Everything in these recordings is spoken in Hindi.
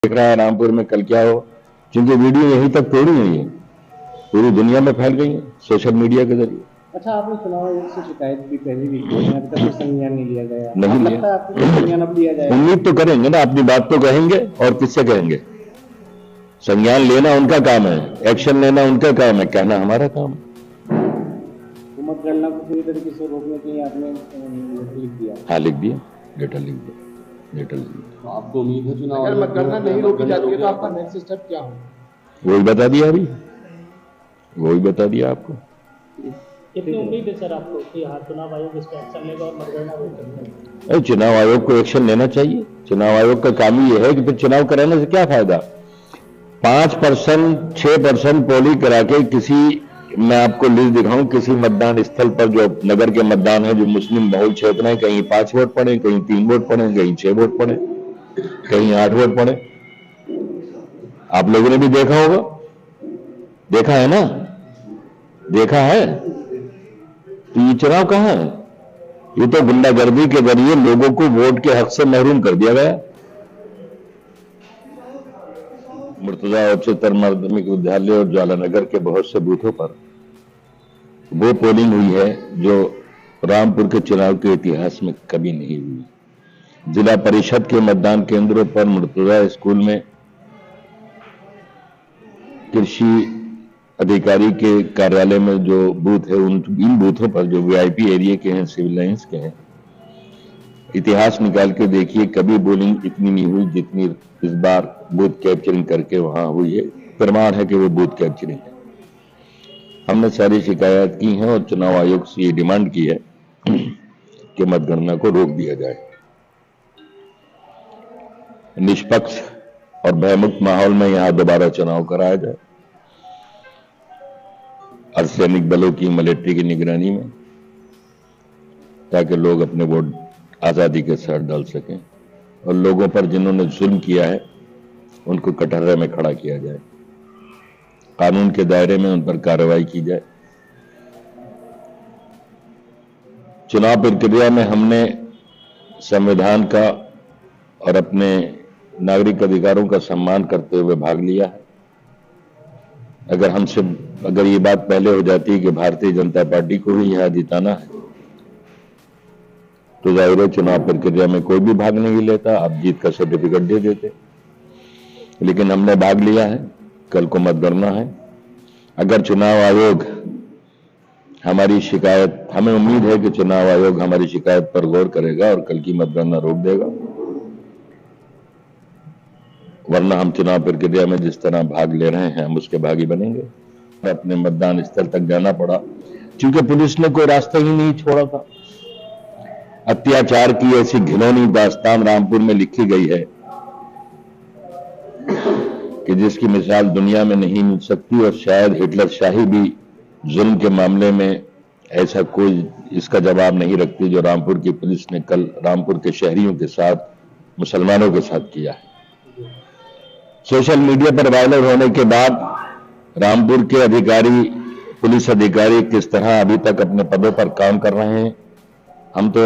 देख रहा है रामपुर में कल क्या हो, क्योंकि वीडियो यहीं तक थोड़ी हुई है, पूरी दुनिया में फैल गई है सोशल मीडिया के जरिए। अच्छा, आपने चुनाव आयोग से शिकायत भी पहले भी की है, अभी तक कोई संज्ञान नहीं लिया गया। नहीं अब लिया। लगता है आपको कोई संज्ञान अब लिया जाएगा? उम्मीद तो करेंगे ना, अपनी बात तो कहेंगे और किससे कहेंगे। संज्ञान लेना उनका काम है, एक्शन लेना उनका काम है, कहना हमारा काम है। मतगणना को पूरी तरीके से रोकने के लिए आपने लिख दिया? हाँ लिख दिया, लेटर लिख दिया, लेटर लिख दिया। आपको उम्मीद है चुनाव अगर मतगणना नहीं रोकी जाती है तो आपका नेक्स्ट स्टेप क्या होगा? वही बता दिया, अभी वही बता दिया आपको। कितनी उम्मीद है सर आपको कि हाँ चुनाव आयोग इस पर एक्शन लेगा और मतगणना रोकेगा? चुनाव आयोग को एक्शन लेना चाहिए। चुनाव आयोग का काम ही यह है कि फिर चुनाव कराने से क्या फायदा। 5% 6% पोलिंग करा के किसी, मैं आपको लिस्ट दिखाऊं, किसी मतदान स्थल पर जो नगर के मतदान है, जो मुस्लिम बहुल क्षेत्र है, कहीं 5 वोट पड़े, कहीं 3 वोट पड़े, कहीं 6 वोट पड़े, कहीं 8 वोट पड़े। आप लोगों ने भी देखा होगा, देखा है ना, देखा है। तो ये चुनाव कहां है? ये तो गुंडागर्दी के जरिए लोगों को वोट के हक से महरूम कर दिया गया। मुर्तजा उच्चतर माध्यमिक विद्यालय और ज्वालानगर के बहुत से बूथों पर वो पोलिंग हुई है जो रामपुर के चुनाव के इतिहास में कभी नहीं हुई। जिला परिषद के मतदान केंद्रों पर, मुर्तजा स्कूल में, कृषि अधिकारी के कार्यालय में जो बूथ है, इन बूथों पर जो वीआईपी एरिया के हैं, सिविल लाइंस के हैं, इतिहास निकाल के देखिए, कभी पोलिंग इतनी नहीं हुई जितनी इस बार बूथ कैप्चरिंग करके वहां हुई है। प्रमाण है कि वो बूथ कैप्चरिंग है। हमने सारी शिकायत की हैं और चुनाव आयोग से ये डिमांड की है कि मतगणना को रोक दिया जाए। निष्पक्ष और भयमुक्त माहौल में यहां दोबारा चुनाव कराया जाए, अर्धसैनिक बलों की, मिलिट्री की निगरानी में, ताकि लोग अपने वोट आजादी के साथ डाल सकें और लोगों पर जिन्होंने जुल्म किया है उनको कटहरे में खड़ा किया जाए, कानून के दायरे में उन पर कार्रवाई की जाए। चुनाव प्रक्रिया में हमने संविधान का और अपने नागरिक अधिकारों का सम्मान करते हुए भाग लिया है। अगर ये बात पहले हो जाती कि भारतीय जनता पार्टी को ही यहां जिताना है तो जाहिर है चुनाव प्रक्रिया में कोई भी भाग नहीं लेता, आप जीत का सर्टिफिकेट दे देते। लेकिन हमने भाग लिया है, कल को मतगणना है। अगर चुनाव आयोग हमारी शिकायत, हमें उम्मीद है कि चुनाव आयोग हमारी शिकायत पर गौर करेगा और कल की मतगणना रोक देगा, वरना हम चुनाव प्रक्रिया में जिस तरह भाग ले रहे हैं हम उसके भागी बनेंगे। अपने मतदान स्थल तक जाना पड़ा क्योंकि पुलिस ने कोई रास्ता ही नहीं छोड़ा था। अत्याचार की ऐसी घिनौनी दास्तान रामपुर में लिखी गई है कि जिसकी मिसाल दुनिया में नहीं मिल सकती, और शायद हिटलर शाही भी जुल्म के मामले में ऐसा कोई इसका जवाब नहीं रखती जो रामपुर की पुलिस ने कल रामपुर के शहरियों के साथ, मुसलमानों के साथ किया है। सोशल मीडिया पर वायरल होने के बाद रामपुर के अधिकारी, पुलिस अधिकारी किस तरह अभी तक अपने पदों पर काम कर रहे हैं, हम तो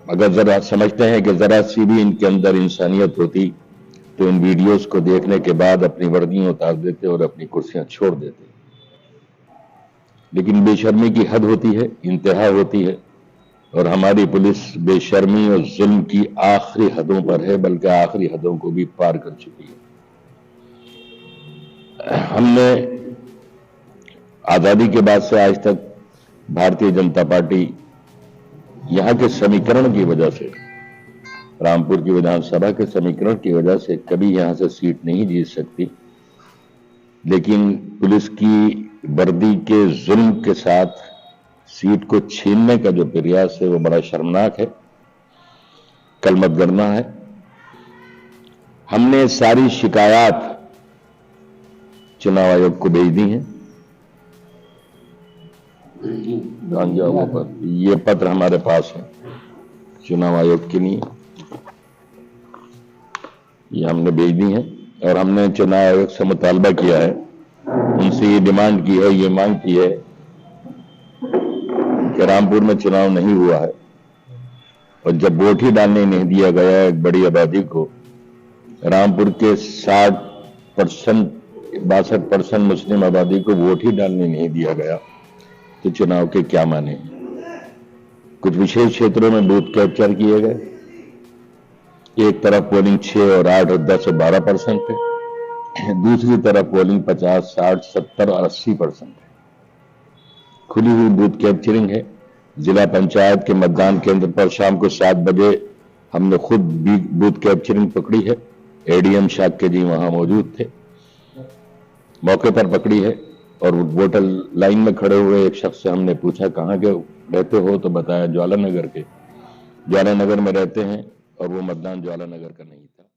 अगर जरा समझते हैं कि जरा सी भी इनके अंदर इंसानियत होती तो इन वीडियोस को देखने के बाद अपनी वर्दियां उतार देते और अपनी कुर्सियां छोड़ देते। लेकिन बेशर्मी की हद होती है, इंतहा होती है, और हमारी पुलिस बेशर्मी और जुल्म की आखिरी हदों पर है, बल्कि आखिरी हदों को भी पार कर चुकी है। हमने आजादी के बाद से आज तक भारतीय जनता पार्टी यहां के समीकरण की वजह से, रामपुर की विधानसभा के समीकरण की वजह से कभी यहां से सीट नहीं जीत सकती। लेकिन पुलिस की वर्दी के जुल्म के साथ सीट को छीनने का जो प्रयास है वो बड़ा शर्मनाक है। कल मतगणना है, हमने सारी शिकायत चुनाव आयोग को भेज दी है। ये पत्र हमारे पास है चुनाव आयोग के लिए, ये हमने भेज दी है और हमने चुनाव आयोग से मुतालबा किया है, उनसे ये डिमांड की है, ये मांग की है कि रामपुर में चुनाव नहीं हुआ है और जब वोट ही डालने नहीं दिया गया एक बड़ी आबादी को, रामपुर के 62% मुस्लिम आबादी को वोट ही डालने नहीं दिया गया, तो चुनाव के क्या माने। कुछ विशेष क्षेत्रों में बूथ कैप्चर किए गए, एक तरफ पोलिंग 6 और 8 और 10 और 12% है, दूसरी तरफ पोलिंग 50, 60, 70 और 80% है। खुली हुई बूथ कैप्चरिंग है। जिला पंचायत के मतदान केंद्र पर शाम को 7 बजे हमने खुद भी बूथ कैप्चरिंग पकड़ी है। एडीएम शाक्य जी वहां मौजूद थे, मौके पर पकड़ी है। और वोटर लाइन में खड़े हुए एक शख्स से हमने पूछा कहाँ के रहते हो, तो बताया ज्वाला नगर के। ज्वाला नगर में रहते हैं और वो मतदान ज्वाला नगर का नहीं था।